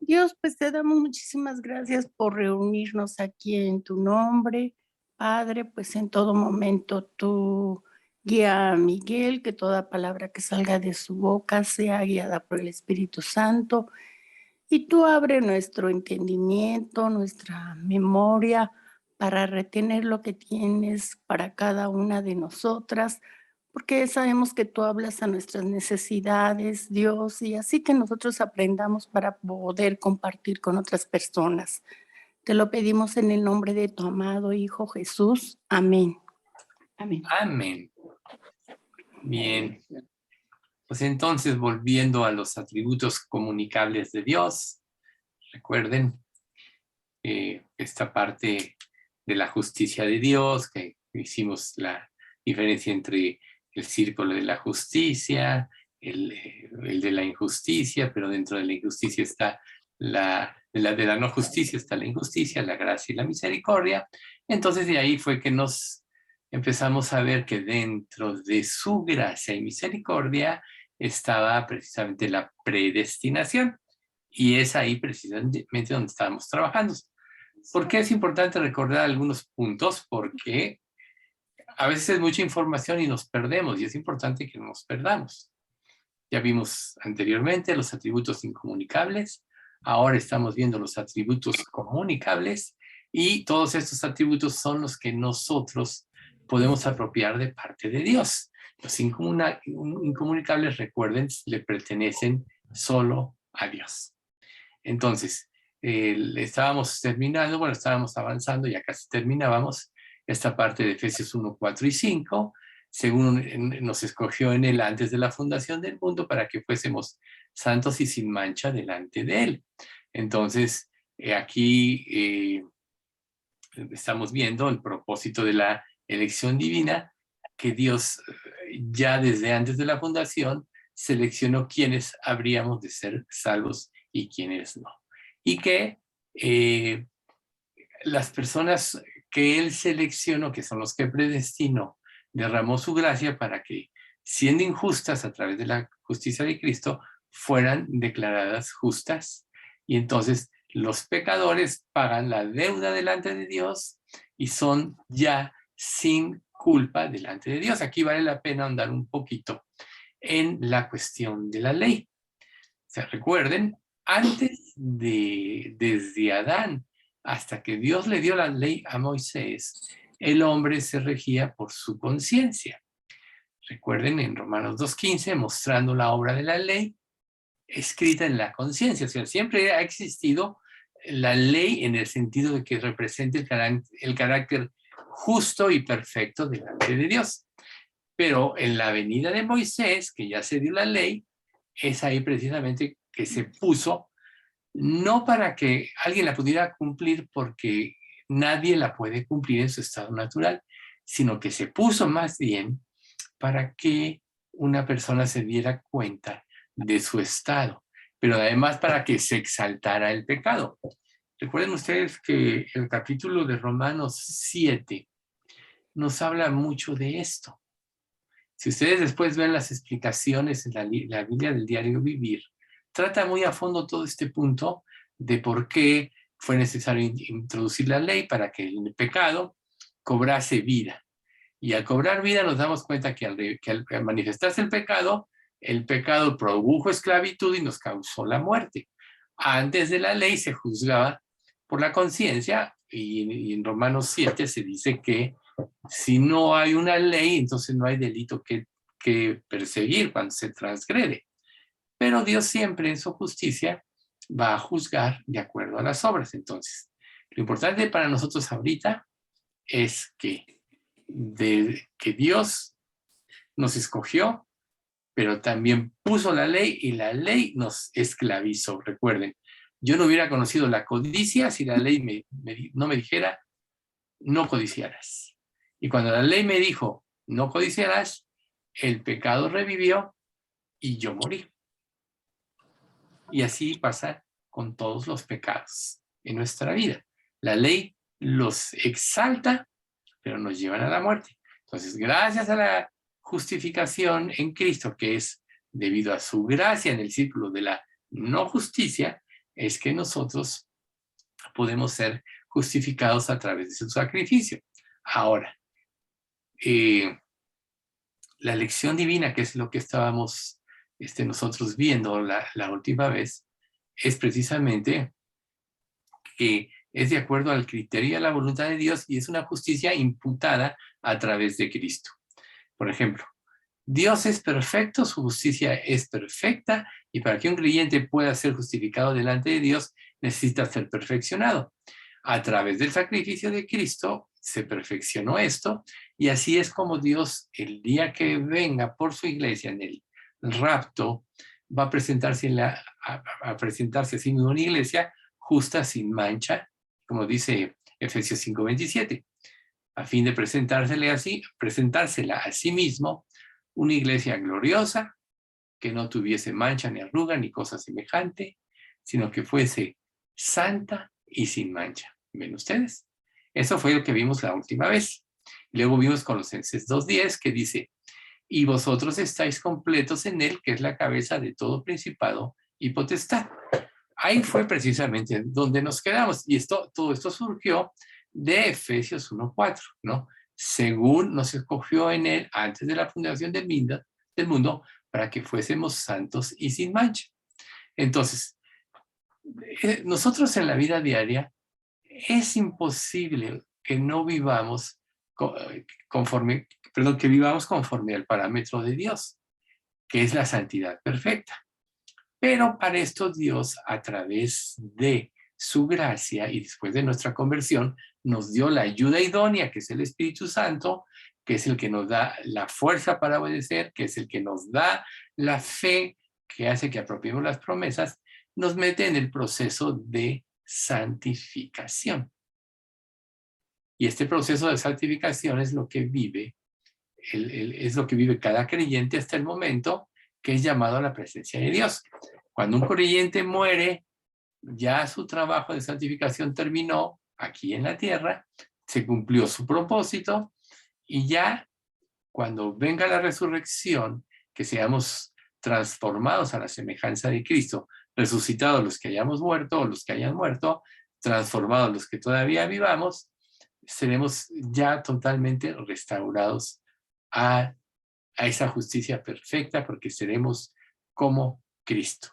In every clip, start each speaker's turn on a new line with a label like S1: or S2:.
S1: Dios, pues te damos muchísimas gracias por reunirnos aquí en tu nombre. Padre, pues en todo momento tú guía a Miguel, que toda palabra que salga de su boca sea guiada por el Espíritu Santo. Y tú abre nuestro entendimiento, nuestra memoria para retener lo que tienes para cada una de nosotras, porque sabemos que tú hablas a nuestras necesidades, Dios, y así que nosotros aprendamos para poder compartir con otras personas. Te lo pedimos en el nombre de tu amado Hijo Jesús. Amén. Amén.
S2: Amén. Bien. Pues entonces, volviendo a los atributos comunicables de Dios, recuerden esta parte de la justicia de Dios, que hicimos la diferencia entre el círculo de la justicia, el de la injusticia, pero dentro de la injusticia está de la no justicia está la injusticia, la gracia y la misericordia. Entonces de ahí fue que nos empezamos a ver que dentro de su gracia y misericordia estaba precisamente la predestinación. Y es ahí precisamente donde estábamos trabajando. ¿Por qué es importante recordar algunos puntos? Porque a veces es mucha información y nos perdemos, y es importante que no nos perdamos. Ya vimos anteriormente los atributos incomunicables, ahora estamos viendo los atributos comunicables, y todos estos atributos son los que nosotros podemos apropiar de parte de Dios. Los incomunicables, recuerden, le pertenecen solo a Dios. Entonces, estábamos avanzando, ya casi terminábamos esta parte de Efesios 1, 4 y 5, según nos escogió en él antes de la fundación del mundo para que fuésemos santos y sin mancha delante de él. Entonces, aquí estamos viendo el propósito de la elección divina, que Dios ya desde antes de la fundación seleccionó quiénes habríamos de ser salvos y quiénes no. Y que las personas que Él seleccionó, que son los que predestinó, derramó su gracia para que, siendo injustas a través de la justicia de Cristo, fueran declaradas justas. Y entonces los pecadores pagan la deuda delante de Dios y son ya sin culpa delante de Dios. Aquí vale la pena andar un poquito en la cuestión de la ley. Se recuerden, desde Adán hasta que Dios le dio la ley a Moisés, el hombre se regía por su conciencia. Recuerden en Romanos 2:15, mostrando la obra de la ley escrita en la conciencia. O sea, siempre ha existido la ley en el sentido de que representa el carácter justo y perfecto delante de Dios. Pero en la venida de Moisés, que ya se dio la ley, es ahí precisamente que se puso, no para que alguien la pudiera cumplir, porque nadie la puede cumplir en su estado natural, sino que se puso más bien para que una persona se diera cuenta de su estado, pero además para que se exaltara el pecado. Recuerden ustedes que el capítulo de Romanos 7 nos habla mucho de esto. Si ustedes después ven las explicaciones en la Biblia del Diario Vivir, trata muy a fondo todo este punto de por qué fue necesario introducir la ley para que el pecado cobrase vida. Y al cobrar vida nos damos cuenta que al manifestarse el pecado produjo esclavitud y nos causó la muerte. Antes de la ley se juzgaba por la conciencia, y en Romanos 7 se dice que si no hay una ley, entonces no hay delito que perseguir cuando se transgrede. Pero Dios siempre en su justicia va a juzgar de acuerdo a las obras. Entonces, lo importante para nosotros ahorita es que Dios nos escogió, pero también puso la ley, y la ley nos esclavizó. Recuerden, yo no hubiera conocido la codicia si la ley no me dijera, no codiciarás. Y cuando la ley me dijo, no codiciarás, el pecado revivió y yo morí. Y así pasa con todos los pecados en nuestra vida. La ley los exalta, pero nos llevan a la muerte. Entonces, gracias a la justificación en Cristo, que es debido a su gracia en el círculo de la no justicia, es que nosotros podemos ser justificados a través de su sacrificio. Ahora, la lección divina, que es lo que estábamos nosotros viendo la última vez, es precisamente que es de acuerdo al criterio y a la voluntad de Dios y es una justicia imputada a través de Cristo. Por ejemplo, Dios es perfecto, su justicia es perfecta y para que un creyente pueda ser justificado delante de Dios necesita ser perfeccionado. A través del sacrificio de Cristo se perfeccionó esto y así es como Dios, el día que venga por su iglesia en el rapto, va a presentarse, a presentarse a sí mismo una iglesia justa, sin mancha, como dice Efesios 5:27, a fin de presentársela a sí mismo una iglesia gloriosa, que no tuviese mancha ni arruga ni cosa semejante, sino que fuese santa y sin mancha. ¿Ven ustedes? Eso fue lo que vimos la última vez. Luego vimos Colosenses 2:10 que dice, y vosotros estáis completos en él, que es la cabeza de todo principado y potestad. Ahí fue precisamente donde nos quedamos. Y todo esto surgió de Efesios 1:4, ¿no? Según nos escogió en él antes de la fundación del mundo para que fuésemos santos y sin mancha. Entonces, nosotros en la vida diaria es imposible que no vivamos que vivamos conforme al parámetro de Dios, que es la santidad perfecta. Pero para esto Dios, a través de su gracia y después de nuestra conversión, nos dio la ayuda idónea, que es el Espíritu Santo, que es el que nos da la fuerza para obedecer, que es el que nos da la fe, que hace que apropiemos las promesas, nos mete en el proceso de santificación. Y este proceso de santificación es lo que vive, es lo que vive cada creyente hasta el momento, que es llamado a la presencia de Dios. Cuando un creyente muere, ya su trabajo de santificación terminó aquí en la tierra, se cumplió su propósito y ya cuando venga la resurrección, que seamos transformados a la semejanza de Cristo, resucitados los que hayamos muerto o los que hayan muerto, transformados los que todavía vivamos, seremos ya totalmente restaurados a esa justicia perfecta porque seremos como Cristo.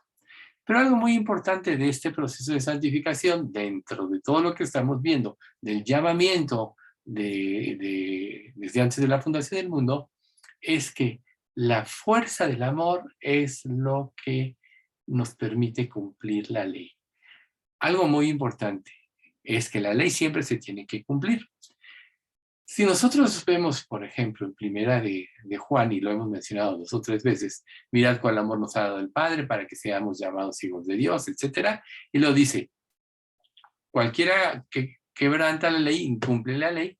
S2: Pero algo muy importante de este proceso de santificación, dentro de todo lo que estamos viendo, del llamamiento desde antes de la fundación del mundo, es que la fuerza del amor es lo que nos permite cumplir la ley. Algo muy importante es que la ley siempre se tiene que cumplir. Si nosotros vemos, por ejemplo, en primera de Juan, y lo hemos mencionado 2 o 3 veces, mirad cuál amor nos ha dado el Padre para que seamos llamados hijos de Dios, etc. Y lo dice, cualquiera que quebranta la ley, incumple la ley.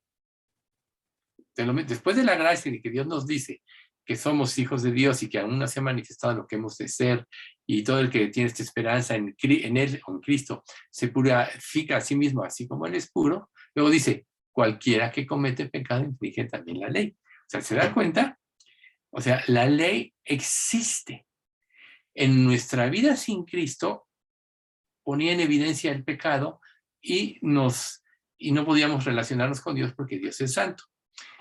S2: Después de la gracia de que Dios nos dice que somos hijos de Dios y que aún no se ha manifestado lo que hemos de ser, y todo el que tiene esta esperanza en Él o en Cristo se purifica a sí mismo, así como Él es puro, luego dice, cualquiera que comete pecado infringe también la ley. O sea, ¿se da cuenta? O sea, la ley existe. En nuestra vida sin Cristo ponía en evidencia el pecado y no podíamos relacionarnos con Dios porque Dios es santo.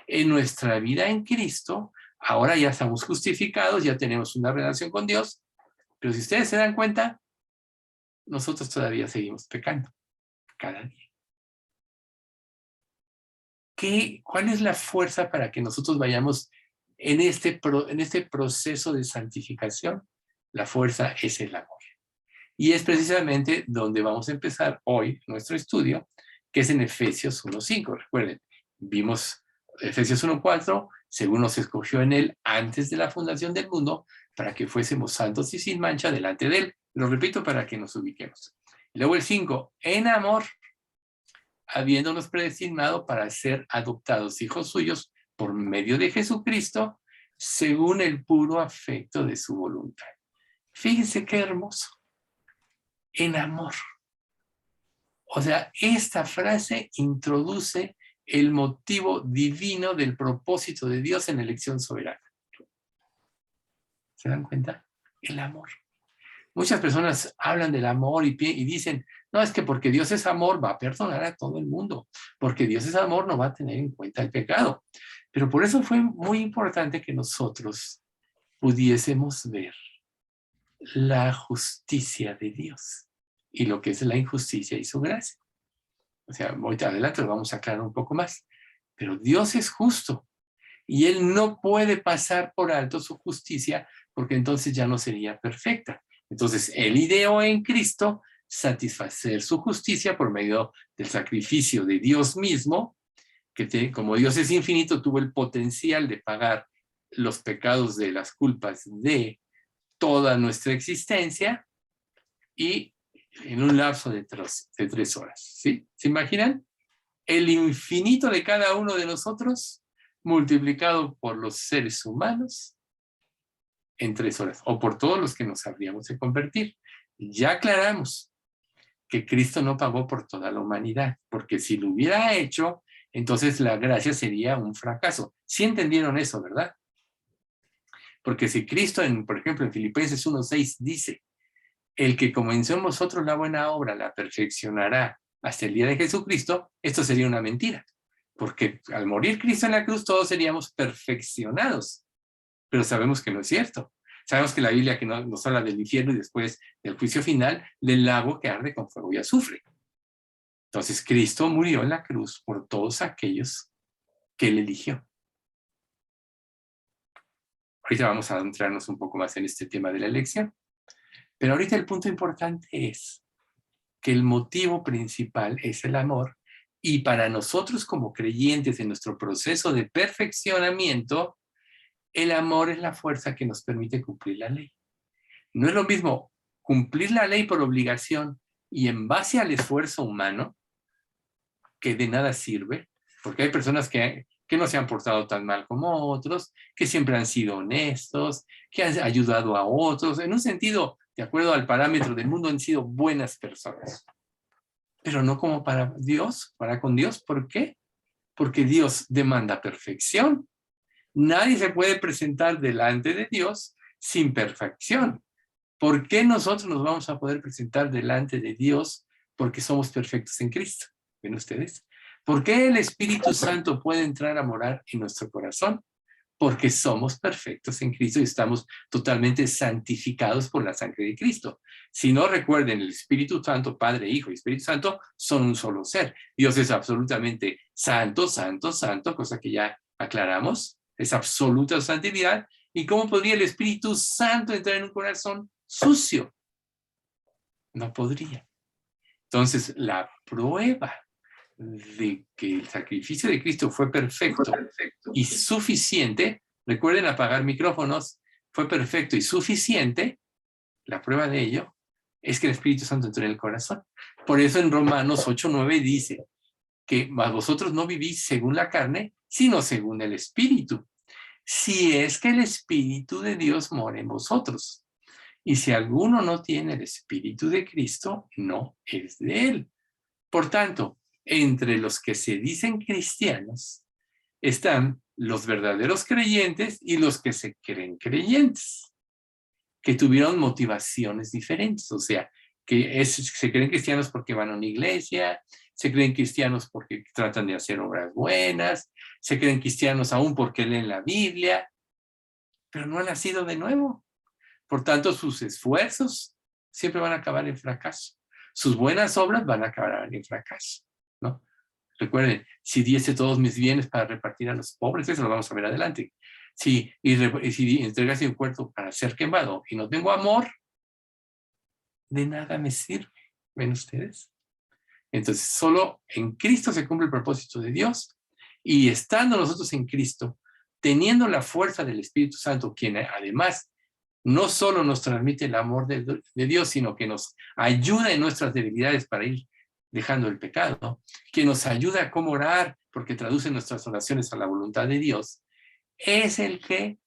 S2: En nuestra vida en Cristo, ahora ya estamos justificados, ya tenemos una relación con Dios, pero si ustedes se dan cuenta, nosotros todavía seguimos pecando cada día. ¿Cuál es la fuerza para que nosotros vayamos en este proceso de santificación? La fuerza es el amor. Y es precisamente donde vamos a empezar hoy nuestro estudio, que es en Efesios 1:5. Recuerden, vimos Efesios 1:4, según nos escogió en él antes de la fundación del mundo, para que fuésemos santos y sin mancha delante de él. Lo repito para que nos ubiquemos. Y luego el 5, en amor, habiéndonos predestinado para ser adoptados hijos suyos por medio de Jesucristo, según el puro afecto de su voluntad. Fíjense qué hermoso. En amor. O sea, esta frase introduce el motivo divino del propósito de Dios en la elección soberana. ¿Se dan cuenta? El amor. Muchas personas hablan del amor y dicen, no, es que porque Dios es amor va a perdonar a todo el mundo, porque Dios es amor no va a tener en cuenta el pecado. Pero por eso fue muy importante que nosotros pudiésemos ver la justicia de Dios y lo que es la injusticia y su gracia. O sea, muy adelante lo vamos a aclarar un poco más. Pero Dios es justo y Él no puede pasar por alto su justicia porque entonces ya no sería perfecta. Entonces, Él ideó en Cristo satisfacer su justicia por medio del sacrificio de Dios mismo, que como Dios es infinito, tuvo el potencial de pagar los pecados de las culpas de toda nuestra existencia y en un lapso de 3 horas. ¿Sí? ¿Se imaginan? El infinito de cada uno de nosotros multiplicado por los seres humanos en 3 horas, o por todos los que nos habríamos de convertir. Ya aclaramos que Cristo no pagó por toda la humanidad, porque si lo hubiera hecho, entonces la gracia sería un fracaso. ¿Sí entendieron eso, verdad? Porque si Cristo, por ejemplo, en Filipenses 1:6 dice, el que comenzó en vosotros la buena obra la perfeccionará hasta el día de Jesucristo, esto sería una mentira. Porque al morir Cristo en la cruz todos seríamos perfeccionados. Pero sabemos que no es cierto. Sabemos que la Biblia que nos habla del infierno y después del juicio final, del lago que arde con fuego y azufre. Entonces Cristo murió en la cruz por todos aquellos que Él eligió. Ahorita vamos a adentrarnos un poco más en este tema de la elección. Pero ahorita el punto importante es que el motivo principal es el amor y para nosotros como creyentes en nuestro proceso de perfeccionamiento, el amor es la fuerza que nos permite cumplir la ley. No es lo mismo cumplir la ley por obligación y en base al esfuerzo humano, que de nada sirve, porque hay personas que no se han portado tan mal como otros, que siempre han sido honestos, que han ayudado a otros, en un sentido, de acuerdo al parámetro del mundo, han sido buenas personas. Pero no como para Dios, para con Dios. ¿Por qué? Porque Dios demanda perfección. Nadie se puede presentar delante de Dios sin perfección. ¿Por qué nosotros nos vamos a poder presentar delante de Dios? Porque somos perfectos en Cristo. ¿Ven ustedes? ¿Por qué el Espíritu Santo puede entrar a morar en nuestro corazón? Porque somos perfectos en Cristo y estamos totalmente santificados por la sangre de Cristo. Si no recuerden, el Espíritu Santo, Padre, Hijo y Espíritu Santo son un solo ser. Dios es absolutamente santo, santo, santo, cosa que ya aclaramos, es absoluta santidad. ¿Y cómo podría el Espíritu Santo entrar en un corazón sucio? No podría. Entonces, la prueba de que el sacrificio de Cristo fue perfecto y suficiente, recuerden apagar micrófonos, fue perfecto y suficiente, la prueba de ello es que el Espíritu Santo entró en el corazón. Por eso en Romanos 8:9 dice que vosotros no vivís según la carne, sino según el Espíritu. Si es que el Espíritu de Dios mora en vosotros. Y si alguno no tiene el Espíritu de Cristo, no es de él. Por tanto, entre los que se dicen cristianos están los verdaderos creyentes y los que se creen creyentes, que tuvieron motivaciones diferentes. O sea, que se creen cristianos porque van a una iglesia, se creen cristianos porque tratan de hacer obras buenas, se creen cristianos aún porque leen la Biblia, pero no han nacido de nuevo. Por tanto, sus esfuerzos siempre van a acabar en fracaso. Sus buenas obras van a acabar en fracaso, ¿no? Recuerden, si diese todos mis bienes para repartir a los pobres, eso lo vamos a ver adelante. Si entregase un cuerpo para ser quemado y no tengo amor, de nada me sirve. ¿Ven ustedes? Entonces, solo en Cristo se cumple el propósito de Dios y estando nosotros en Cristo, teniendo la fuerza del Espíritu Santo, quien además no solo nos transmite el amor de Dios, sino que nos ayuda en nuestras debilidades para ir dejando el pecado, que nos ayuda a cómo orar, porque traduce nuestras oraciones a la voluntad de Dios, es el que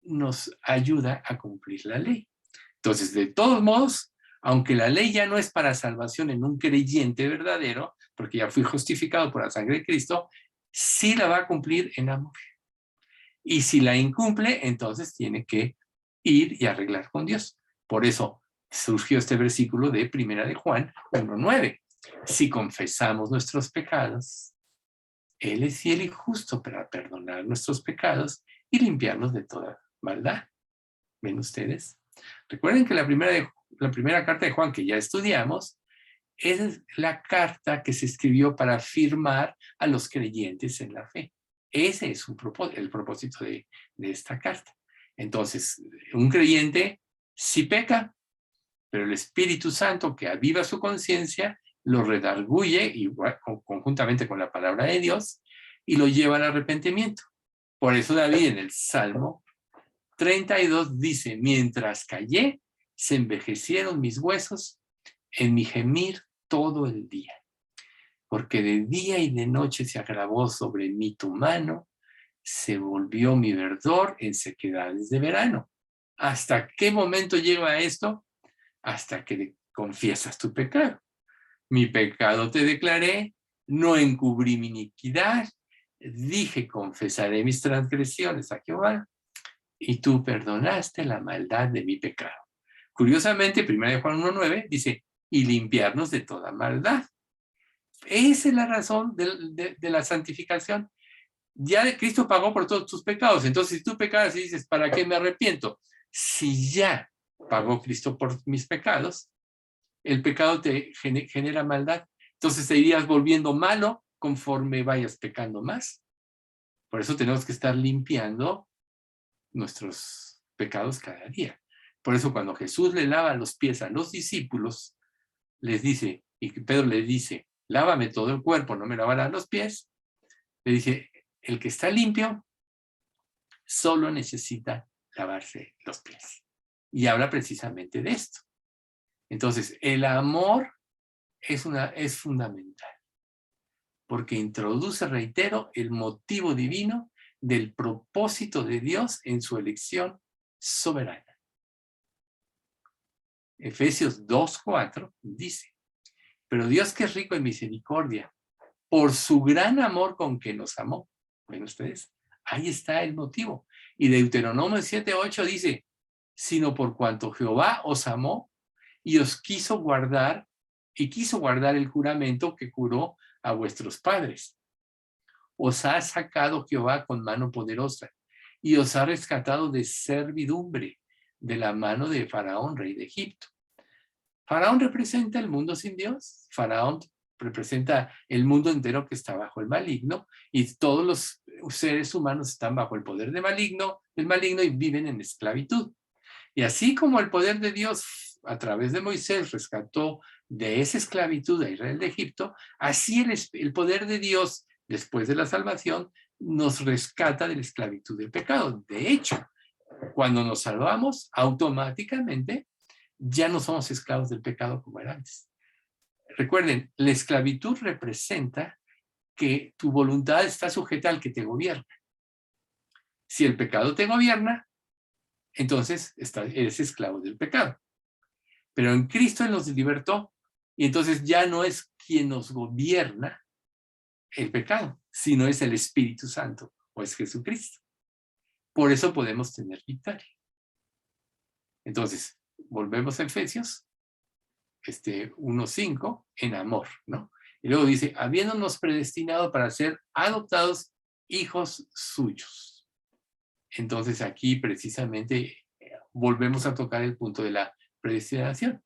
S2: nos ayuda a cumplir la ley. Entonces, de todos modos, aunque la ley ya no es para salvación en un creyente verdadero, porque ya fui justificado por la sangre de Cristo, sí la va a cumplir en amor. Y si la incumple, entonces tiene que ir y arreglar con Dios. Por eso, surgió este versículo de Primera de Juan 1:9. Si confesamos nuestros pecados, Él es fiel y justo para perdonar nuestros pecados y limpiarnos de toda maldad. ¿Ven ustedes? Recuerden que la primera carta de Juan que ya estudiamos es la carta que se escribió para afirmar a los creyentes en la fe. Ese es el propósito de esta carta. Entonces, un creyente sí peca, pero el Espíritu Santo que aviva su conciencia lo redarguye igual, conjuntamente con la palabra de Dios y lo lleva al arrepentimiento. Por eso David en el Salmo 32 dice, mientras callé, se envejecieron mis huesos en mi gemir todo el día. Porque de día y de noche se agravó sobre mí tu mano, se volvió mi verdor en sequedades de verano. ¿Hasta qué momento lleva esto? Hasta que confiesas tu pecado. Mi pecado te declaré, no encubrí mi iniquidad, dije confesaré mis transgresiones a Jehová, y tú perdonaste la maldad de mi pecado. Curiosamente, 1 Juan 1:9 dice, y limpiarnos de toda maldad. Esa es la razón de la santificación. Ya Cristo pagó por todos tus pecados. Entonces, si tú pecas y dices, ¿para qué me arrepiento? Si ya pagó Cristo por mis pecados, el pecado te genera maldad. Entonces te irías volviendo malo conforme vayas pecando más. Por eso tenemos que estar limpiando nuestros pecados cada día. Por eso cuando Jesús le lava los pies a los discípulos, les dice, y Pedro les dice, lávame todo el cuerpo, no me lavarás los pies, le dice, el que está limpio solo necesita lavarse los pies. Y habla precisamente de esto. Entonces, el amor es fundamental, porque introduce, reitero, el motivo divino del propósito de Dios en su elección soberana. Efesios 2:4 dice, pero Dios que es rico en misericordia, por su gran amor con que nos amó. ¿Ven ustedes? Ahí está el motivo. Y Deuteronomio 7:8 dice, sino por cuanto Jehová os amó y os quiso guardar el juramento que juró a vuestros padres. Os ha sacado Jehová con mano poderosa y os ha rescatado de servidumbre, de la mano de Faraón, rey de Egipto. Faraón representa el mundo sin Dios. Faraón representa el mundo entero que está bajo el maligno y todos los seres humanos están bajo el poder del maligno y viven en esclavitud. Y así como el poder de Dios a través de Moisés rescató de esa esclavitud a Israel de Egipto, así el poder de Dios después de la salvación nos rescata de la esclavitud del pecado. De hecho, cuando nos salvamos, automáticamente ya no somos esclavos del pecado como era antes. Recuerden, la esclavitud representa que tu voluntad está sujeta al que te gobierna. Si el pecado te gobierna, entonces eres esclavo del pecado. Pero en Cristo Él nos libertó y entonces ya no es quien nos gobierna el pecado, sino es el Espíritu Santo o es Jesucristo. Por eso podemos tener victoria. Entonces, volvemos a Efesios 1:5 en amor, ¿no? Y luego dice, habiéndonos predestinado para ser adoptados hijos suyos. Entonces aquí precisamente volvemos a tocar el punto de la predestinación.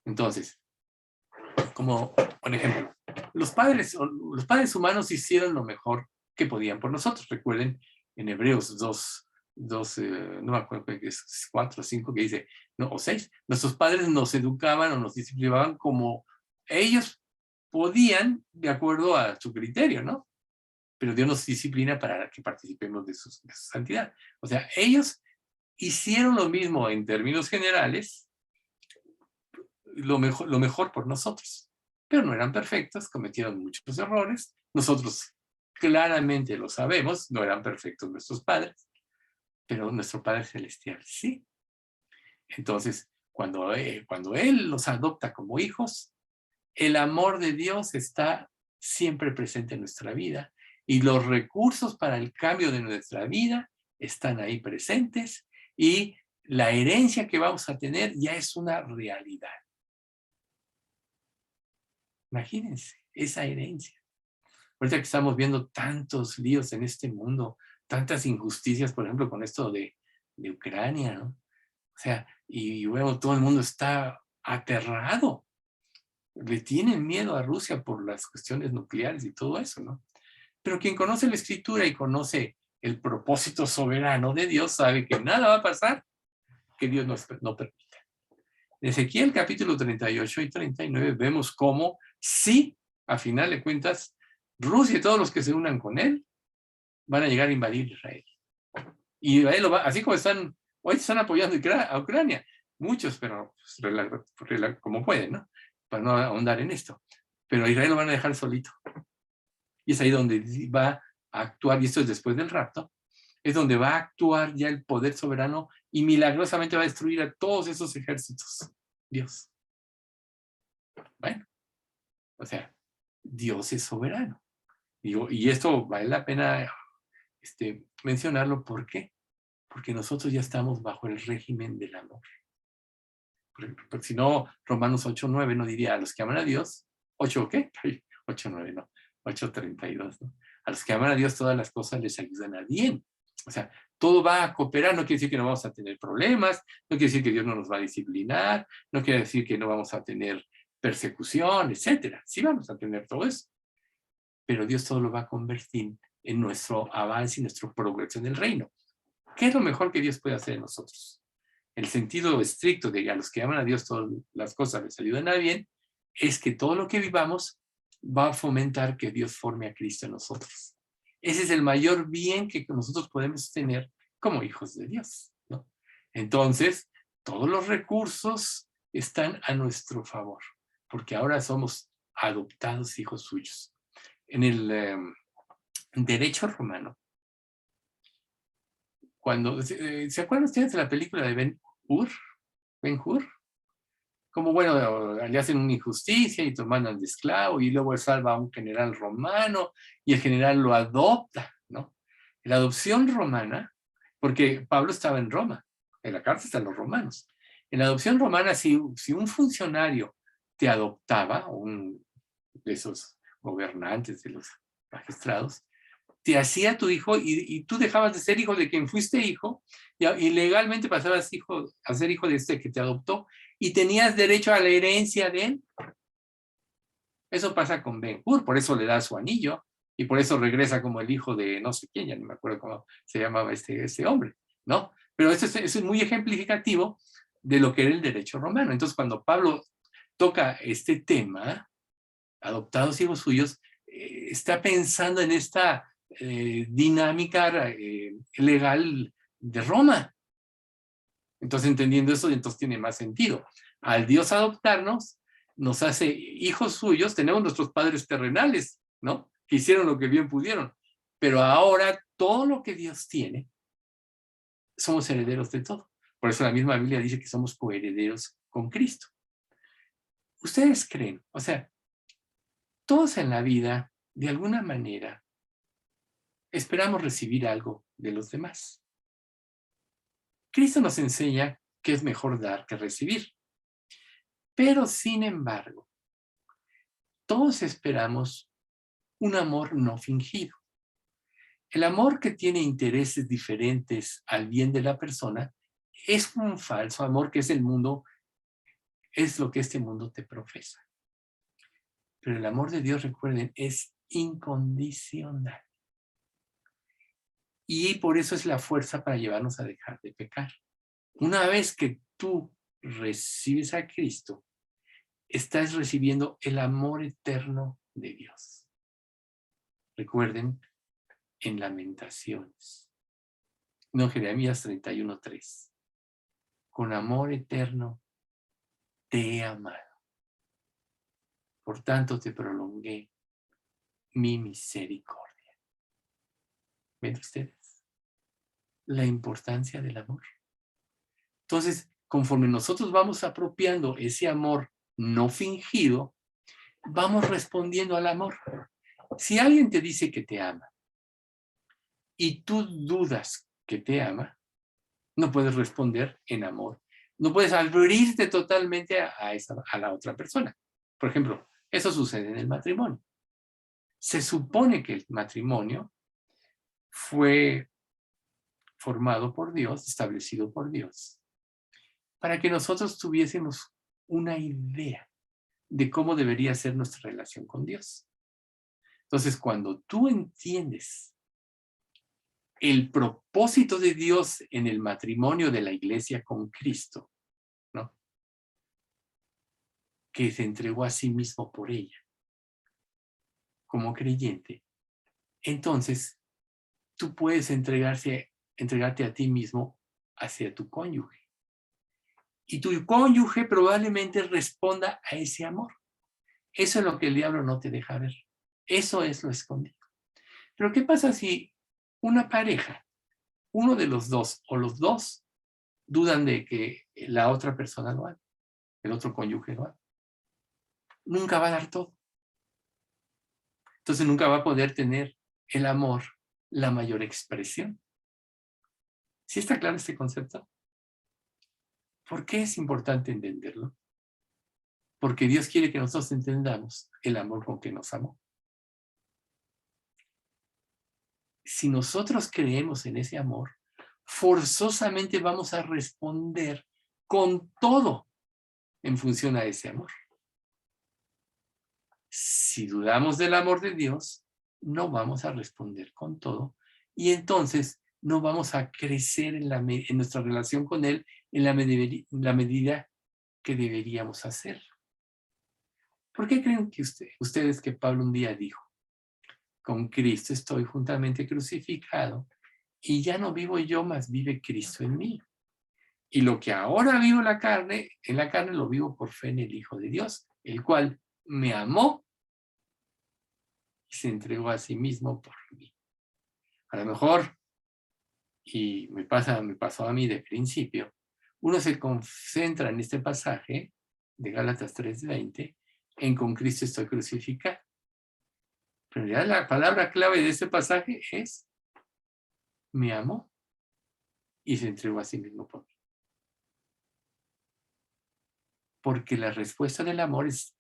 S2: Entonces, como por ejemplo, los padres humanos hicieron lo mejor que podían por nosotros. Recuerden en Hebreos 2, no me acuerdo que es 4 o 5 que dice, no, o 6, nuestros padres nos educaban o nos disciplinaban como ellos podían de acuerdo a su criterio, ¿no? Pero Dios nos disciplina para que participemos de su santidad. O sea, ellos hicieron lo mismo en términos generales, lo mejor por nosotros. Pero no eran perfectos, cometieron muchos errores. Nosotros claramente lo sabemos, no eran perfectos nuestros padres, pero nuestro Padre Celestial sí. Entonces, cuando Él los adopta como hijos, el amor de Dios está siempre presente en nuestra vida y los recursos para el cambio de nuestra vida están ahí presentes y la herencia que vamos a tener ya es una realidad. Imagínense esa herencia. Ahorita que estamos viendo tantos líos en este mundo, tantas injusticias, por ejemplo, con esto de Ucrania, ¿no? O sea, y luego todo el mundo está aterrado. Le tienen miedo a Rusia por las cuestiones nucleares y todo eso, ¿no? Pero quien conoce la Escritura y conoce el propósito soberano de Dios sabe que nada va a pasar que Dios no permita. En Ezequiel capítulo 38 y 39 vemos cómo, sí, a final de cuentas, Rusia y todos los que se unan con él van a llegar a invadir Israel. Y Israel así como hoy están apoyando a Ucrania, muchos, pero pues, como pueden, ¿no? Para no ahondar en esto. Pero a Israel lo van a dejar solito. Y es ahí donde va a actuar, y esto es después del rapto, es donde va a actuar ya el poder soberano y milagrosamente va a destruir a todos esos ejércitos. Dios. Bueno, o sea, Dios es soberano. Y esto vale la pena mencionarlo. ¿Por qué? Porque nosotros ya estamos bajo el régimen del amor. Porque si no, Romanos 8:9 no diría a los que aman a Dios, 8 ¿qué? 8:9 no, 8:32, ¿no? A los que aman a Dios todas las cosas les ayudan a bien. O sea, todo va a cooperar, no quiere decir que no vamos a tener problemas, no quiere decir que Dios no nos va a disciplinar, no quiere decir que no vamos a tener persecución, etcétera. Sí vamos a tener todo eso. Pero Dios todo lo va a convertir en nuestro avance y nuestra progresión del reino. ¿Qué es lo mejor que Dios puede hacer en nosotros? El sentido estricto de a los que aman a Dios todas las cosas les ayudan a bien, es que todo lo que vivamos va a fomentar que Dios forme a Cristo en nosotros. Ese es el mayor bien que nosotros podemos tener como hijos de Dios, ¿no? Entonces, todos los recursos están a nuestro favor, porque ahora somos adoptados hijos suyos. En el derecho romano, cuando, ¿se acuerdan ustedes de la película de Ben-Hur? Ben-Hur. Como, bueno, le hacen una injusticia y lo mandan de esclavo y luego él salva a un general romano y el general lo adopta, ¿no? La adopción romana, porque Pablo estaba en Roma, en la cárcel están los romanos. En la adopción romana, si un funcionario te adoptaba, un de esos gobernantes, de los magistrados, te hacía tu hijo y tú dejabas de ser hijo de quien fuiste hijo y legalmente pasabas a ser hijo de este que te adoptó y tenías derecho a la herencia de él. Eso pasa con Ben-Hur, por eso le da su anillo y por eso regresa como el hijo de no sé quién, ya no me acuerdo cómo se llamaba este hombre, ¿no? Pero eso es muy ejemplificativo de lo que era el derecho romano. Entonces, cuando Pablo toca este tema, adoptados hijos suyos, está pensando en esta dinámica legal de Roma. Entonces, entendiendo eso, entonces tiene más sentido. Al Dios adoptarnos, nos hace hijos suyos, tenemos nuestros padres terrenales, ¿no? Que hicieron lo que bien pudieron. Pero ahora, todo lo que Dios tiene, somos herederos de todo. Por eso la misma Biblia dice que somos coherederos con Cristo. ¿Ustedes creen? O sea, todos en la vida, de alguna manera, esperamos recibir algo de los demás. Cristo nos enseña que es mejor dar que recibir. Pero, sin embargo, todos esperamos un amor no fingido. El amor que tiene intereses diferentes al bien de la persona es un falso amor que es lo que este mundo te profesa. Pero el amor de Dios, recuerden, es incondicional. Y por eso es la fuerza para llevarnos a dejar de pecar. Una vez que tú recibes a Cristo, estás recibiendo el amor eterno de Dios. Recuerden, en Lamentaciones, no, Jeremías 31:3. Con amor eterno te he amado. Por tanto te prolongué mi misericordia. ¿Ven ustedes la importancia del amor? Entonces, conforme nosotros vamos apropiando ese amor no fingido, vamos respondiendo al amor. Si alguien te dice que te ama y tú dudas que te ama, no puedes responder en amor. No puedes abrirte totalmente a la otra persona. Por ejemplo, eso sucede en el matrimonio. Se supone que el matrimonio fue formado por Dios, establecido por Dios, para que nosotros tuviésemos una idea de cómo debería ser nuestra relación con Dios. Entonces, cuando tú entiendes el propósito de Dios en el matrimonio de la iglesia con Cristo, ¿no? Que se entregó a sí mismo por ella, como creyente, entonces tú puedes entregarte a ti mismo hacia tu cónyuge. Y tu cónyuge probablemente responda a ese amor. Eso es lo que el diablo no te deja ver. Eso es lo escondido. Pero ¿qué pasa si una pareja, uno de los dos o los dos, dudan de que la otra persona lo haga, el otro cónyuge lo haga? Nunca va a dar todo. Entonces nunca va a poder tener el amor la mayor expresión. ¿Sí está claro este concepto? ¿Por qué es importante entenderlo? Porque Dios quiere que nosotros entendamos el amor con que nos amó. Si nosotros creemos en ese amor, forzosamente vamos a responder con todo en función a ese amor. Si dudamos del amor de Dios, no vamos a responder con todo y entonces no vamos a crecer en nuestra relación con Él en la medida que deberíamos hacer. ¿Por qué creen que ustedes que Pablo un día dijo: con Cristo estoy juntamente crucificado y ya no vivo yo, mas vive Cristo en mí? Y lo que ahora vivo en la carne lo vivo por fe en el Hijo de Dios, el cual me amó y se entregó a sí mismo por mí. A lo mejor, y me pasó a mí de principio, uno se concentra en este pasaje de Gálatas 3:20, en con Cristo estoy crucificado. Pero en realidad la palabra clave de este pasaje es: me amó y se entregó a sí mismo por mí. Porque la respuesta del amor es: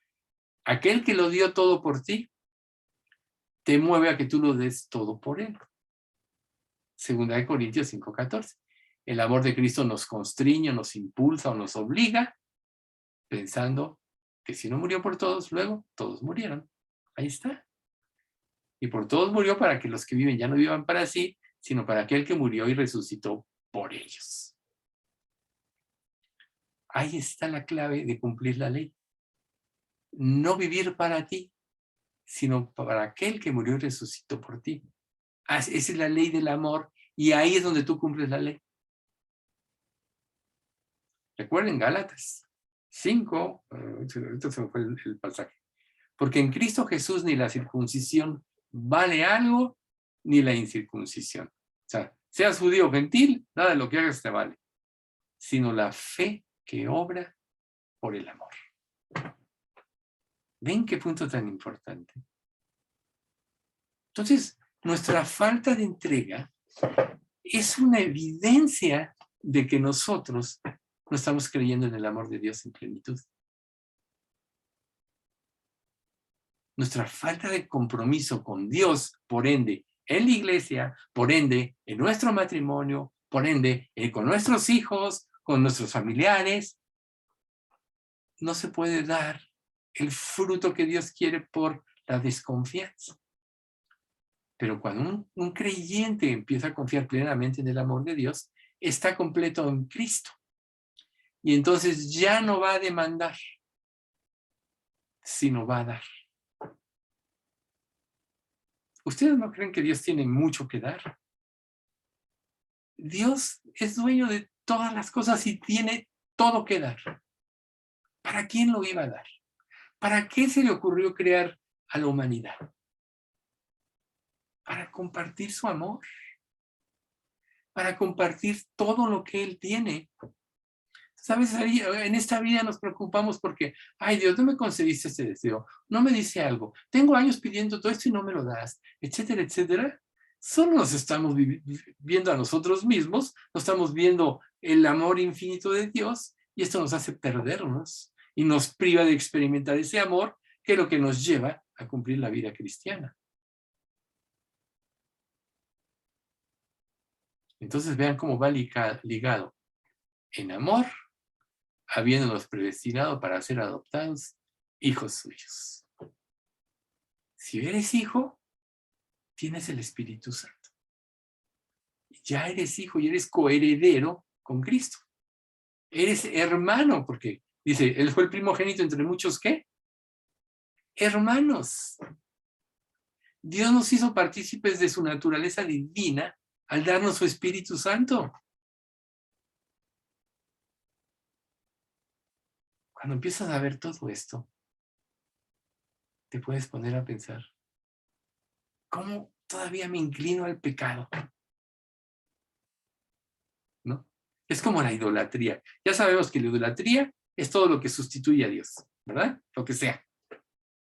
S2: aquel que lo dio todo por ti, te mueve a que tú lo des todo por él. 2 Corintios 5:14. El amor de Cristo nos constriñe, nos impulsa o nos obliga, pensando que si no murió por todos, luego todos murieron. Ahí está. Y por todos murió para que los que viven ya no vivan para sí, sino para aquel que murió y resucitó por ellos. Ahí está la clave de cumplir la ley. No vivir para ti, sino para aquel que murió y resucitó por ti. Esa es la ley del amor y ahí es donde tú cumples la ley. Recuerden Gálatas 5, ahorita se me fue el pasaje. Porque en Cristo Jesús ni la circuncisión vale algo, ni la incircuncisión. O sea, seas judío o gentil, nada de lo que hagas te vale, sino la fe que obra por el amor. ¿Ven qué punto tan importante? Entonces, nuestra falta de entrega es una evidencia de que nosotros no estamos creyendo en el amor de Dios en plenitud. Nuestra falta de compromiso con Dios, por ende, en la iglesia, por ende, en nuestro matrimonio, por ende, con nuestros hijos, con nuestros familiares, no se puede dar el fruto que Dios quiere por la desconfianza. Pero cuando un creyente empieza a confiar plenamente en el amor de Dios, está completo en Cristo. Y entonces ya no va a demandar, sino va a dar. ¿Ustedes no creen que Dios tiene mucho que dar? Dios es dueño de todas las cosas y tiene todo que dar. ¿Para quién lo iba a dar? ¿Para qué se le ocurrió crear a la humanidad? Para compartir su amor. Para compartir todo lo que Él tiene. ¿Sabes? En esta vida nos preocupamos porque, ay Dios, no me concediste este deseo, no me dice algo, tengo años pidiendo todo esto y no me lo das, etcétera, etcétera. Solo nos estamos viendo a nosotros mismos, no estamos viendo el amor infinito de Dios, y esto nos hace perdernos y nos priva de experimentar ese amor, que es lo que nos lleva a cumplir la vida cristiana. Entonces vean cómo va ligado en amor, habiéndonos predestinado para ser adoptados hijos suyos. Si eres hijo, tienes el Espíritu Santo. Ya eres hijo y eres coheredero con Cristo. Eres hermano, porque dice, él fue el primogénito entre muchos, ¿qué? Hermanos. Dios nos hizo partícipes de su naturaleza divina al darnos su Espíritu Santo. Cuando empiezas a ver todo esto, te puedes poner a pensar, ¿cómo todavía me inclino al pecado? ¿No? Es como la idolatría. Ya sabemos que la idolatría es todo lo que sustituye a Dios, ¿verdad? Lo que sea,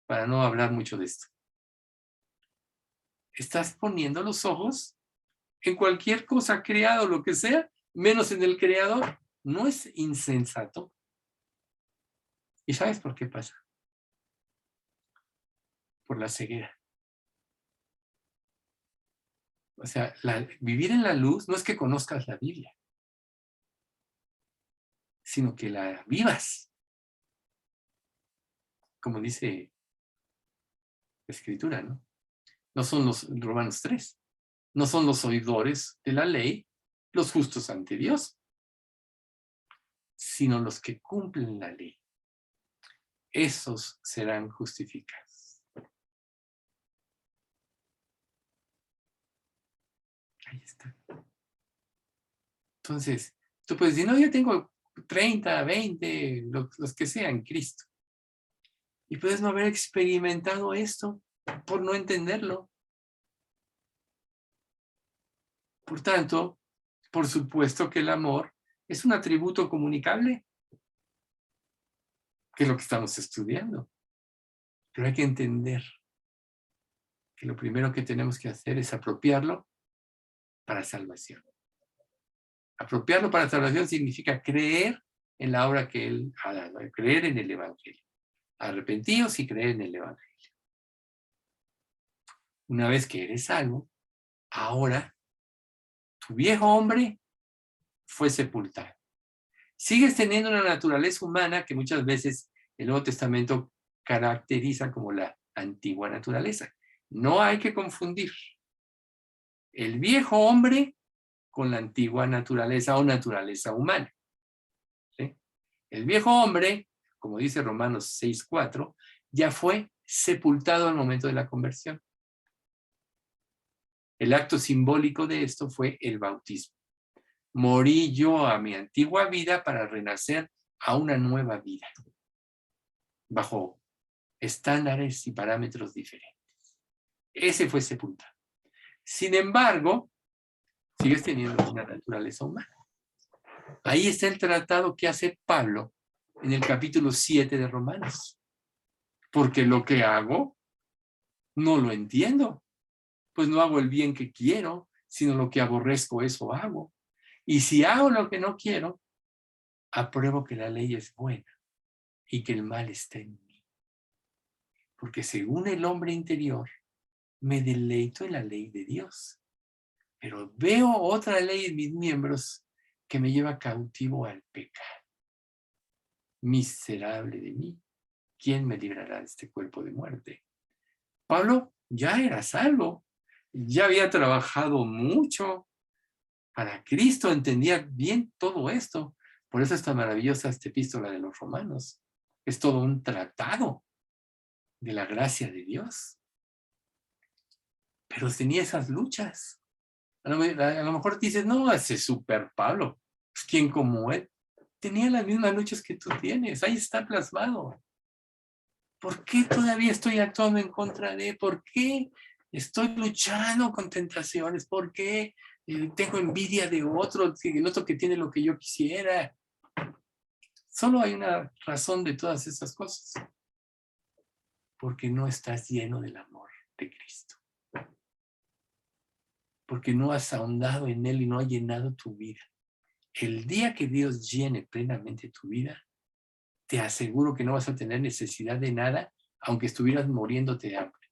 S2: para no hablar mucho de esto. Estás poniendo los ojos en cualquier cosa creada o lo que sea, menos en el Creador. ¿No es insensato? ¿Y sabes por qué pasa? Por la ceguera. O sea, vivir en la luz no es que conozcas la Biblia, sino que la vivas, como dice la Escritura, ¿no? No son los Romanos 3, no son los oidores de la ley los justos ante Dios, sino los que cumplen la ley. Esos serán justificados. Ahí está. Entonces, tú puedes decir, no, yo tengo 30, 20, los que sean, Cristo. Y puedes no haber experimentado esto por no entenderlo. Por tanto, por supuesto que el amor es un atributo comunicable, que es lo que estamos estudiando. Pero hay que entender que lo primero que tenemos que hacer es apropiarlo para salvación. Apropiarlo para salvación significa creer en la obra que Él ha dado, creer en el Evangelio. Arrepentidos y creer en el Evangelio. Una vez que eres salvo, ahora tu viejo hombre fue sepultado. Sigues teniendo una naturaleza humana que muchas veces el Nuevo Testamento caracteriza como la antigua naturaleza. No hay que confundir el viejo hombre con la antigua naturaleza o naturaleza humana. ¿Sí? El viejo hombre, como dice Romanos 6:4, ya fue sepultado al momento de la conversión. El acto simbólico de esto fue el bautismo. Morí yo a mi antigua vida para renacer a una nueva vida, bajo estándares y parámetros diferentes. Ese fue sepultado. Sin embargo, sigues teniendo una naturaleza humana. Ahí está el tratado que hace Pablo en el capítulo 7 de Romanos. Porque lo que hago, no lo entiendo. Pues no hago el bien que quiero, sino lo que aborrezco, eso hago. Y si hago lo que no quiero, apruebo que la ley es buena y que el mal está en mí. Porque según el hombre interior, me deleito en la ley de Dios. Pero veo otra ley en mis miembros que me lleva cautivo al pecado. Miserable de mí, ¿quién me librará de este cuerpo de muerte? Pablo ya era salvo, ya había trabajado mucho para Cristo, entendía bien todo esto. Por eso es tan maravillosa esta epístola de los Romanos. Es todo un tratado de la gracia de Dios. Pero tenía esas luchas. A lo mejor dices, no, ese super Pablo, pues ¿quién como él? Tenía las mismas luchas que tú tienes, ahí está plasmado. ¿Por qué todavía estoy actuando en contra de? ¿Por qué estoy luchando con tentaciones? ¿Por qué tengo envidia de otro, el otro que tiene lo que yo quisiera? Solo hay una razón de todas esas cosas. Porque no estás lleno del amor de Cristo. porque no has ahondado en Él y no ha llenado tu vida. El día que Dios llene plenamente tu vida, te aseguro que no vas a tener necesidad de nada, aunque estuvieras muriéndote de hambre,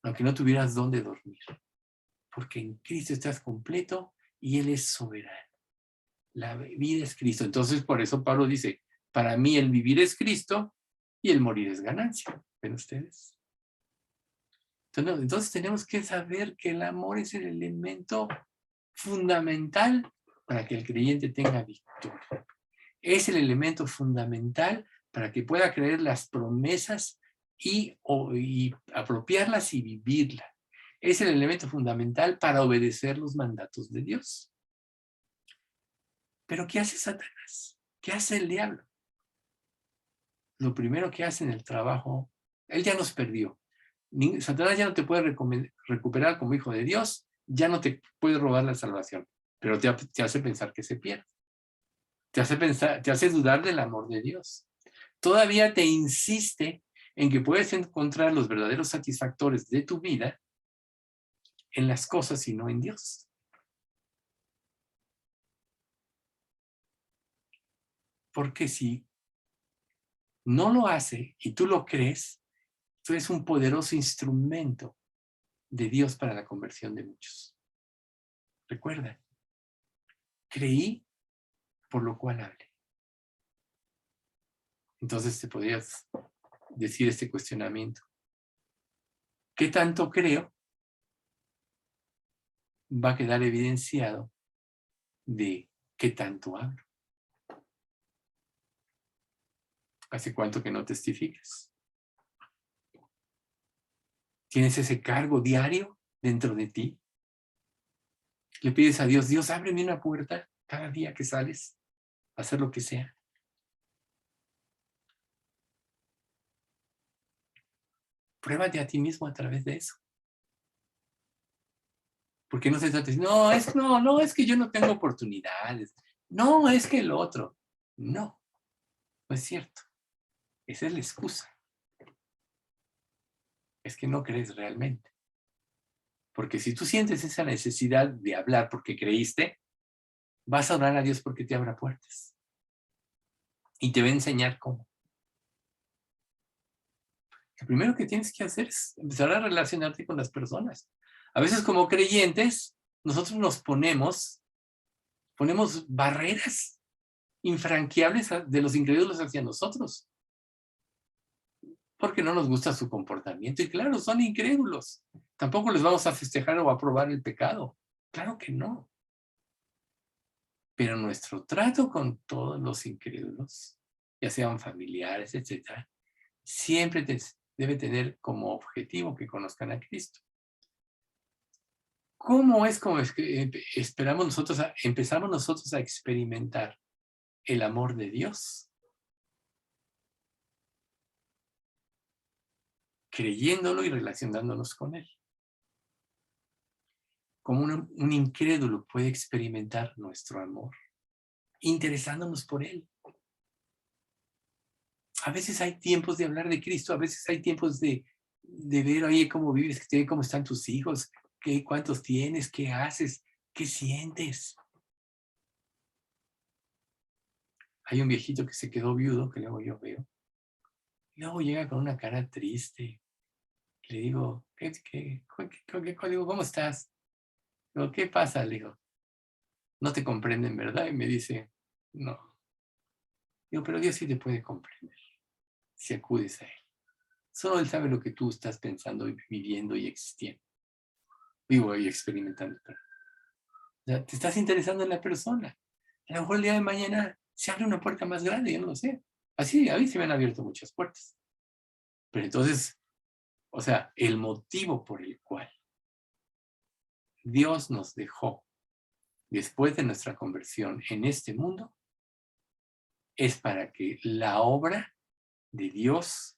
S2: aunque no tuvieras dónde dormir, porque en Cristo estás completo y Él es soberano. La vida es Cristo. Entonces, por eso Pablo dice, para mí el vivir es Cristo y el morir es ganancia. ¿Ven ustedes? Entonces tenemos que saber que el amor es el elemento fundamental para que el creyente tenga victoria. Es el elemento fundamental para que pueda creer las promesas y apropiarlas y vivirlas. Es el elemento fundamental para obedecer los mandatos de Dios. Pero ¿qué hace Satanás? ¿Qué hace el diablo? Lo primero que hace en el trabajo, él ya nos perdió. Satanás ya no te puede recuperar como hijo de Dios, ya no te puede robar la salvación, pero te hace pensar que se pierde. Te hace dudar del amor de Dios. Todavía te insiste en que puedes encontrar los verdaderos satisfactores de tu vida en las cosas y no en Dios. Porque si no lo hace y tú lo crees, tú eres un poderoso instrumento de Dios para la conversión de muchos. Recuerda, creí por lo cual hablé. Entonces te podrías decir este cuestionamiento. ¿Qué tanto creo? Va a quedar evidenciado de qué tanto hablo. ¿Hace cuánto que no testificas? ¿Tienes ese cargo diario dentro de ti? Le pides a Dios, Dios, ábreme una puerta cada día que sales a hacer lo que sea. Pruébate a ti mismo a través de eso. Porque no se trata de decir, no, es que yo no tengo oportunidades. No, es que el otro. No, no es cierto. Esa es la excusa. Es que no crees realmente. Porque si tú sientes esa necesidad de hablar porque creíste, vas a orar a Dios porque te abra puertas. Y te va a enseñar cómo. Lo primero que tienes que hacer es empezar a relacionarte con las personas. A veces como creyentes, nosotros nos ponemos barreras infranqueables de los incrédulos hacia nosotros. Porque no nos gusta su comportamiento. Y claro, son incrédulos. Tampoco les vamos a festejar o aprobar el pecado. Claro que no. Pero nuestro trato con todos los incrédulos, ya sean familiares, etcétera, siempre debe tener como objetivo que conozcan a Cristo. ¿Cómo es como empezamos nosotros a experimentar el amor de Dios? Creyéndolo y relacionándonos con Él. Como un incrédulo puede experimentar nuestro amor, interesándonos por Él. A veces hay tiempos de hablar de Cristo, a veces hay tiempos de ver, oye, cómo vives, cómo están tus hijos, cuántos tienes, qué haces, qué sientes. Hay un viejito que se quedó viudo, que luego yo veo. Y luego llega con una cara triste. Le digo, digo, ¿cómo estás? Digo, ¿qué pasa? Le digo, no te comprenden, ¿verdad? Y me dice, no. Digo, pero Dios sí te puede comprender si acudes a Él. Solo Él sabe lo que tú estás pensando, y viviendo y existiendo. Vivo y experimentando. O sea, te estás interesando en la persona. A lo mejor el día de mañana se abre una puerta más grande, yo no lo sé. Así, a mí se me han abierto muchas puertas. Pero entonces, o sea, el motivo por el cual Dios nos dejó después de nuestra conversión en este mundo es para que la obra de Dios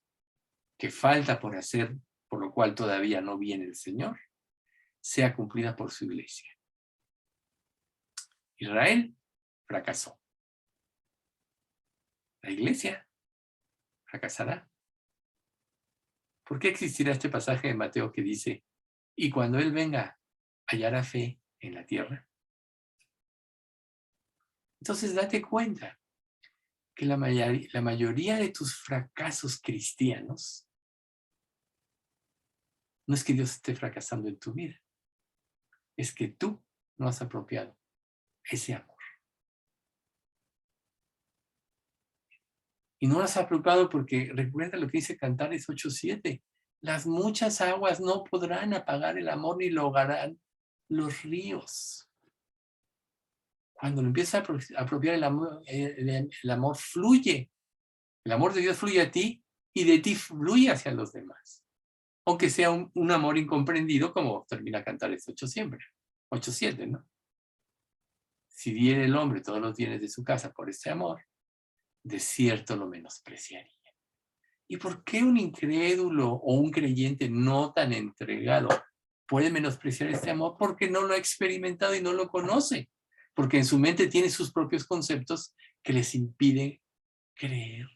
S2: que falta por hacer, por lo cual todavía no viene el Señor, sea cumplida por su iglesia. Israel fracasó. La iglesia fracasará. ¿Por qué existirá este pasaje de Mateo que dice, y cuando Él venga, hallará fe en la tierra. Entonces date cuenta que la mayoría de tus fracasos cristianos no es que Dios esté fracasando en tu vida, es que tú no has apropiado ese amor. Y no lo has apropiado porque recuerda lo que dice Cantares 8:7. Las muchas aguas no podrán apagar el amor ni lo ahogarán los ríos. Cuando lo empiezas a apropiar el amor fluye. El amor de Dios fluye a ti y de ti fluye hacia los demás. Aunque sea un amor incomprendido, como termina Cantares 8:7, ¿no? Si diere el hombre todos los bienes de su casa por este amor, de cierto lo menospreciaría. ¿Y por qué un incrédulo o un creyente no tan entregado puede menospreciar este amor? Porque no lo ha experimentado y no lo conoce. Porque en su mente tiene sus propios conceptos que les impiden creer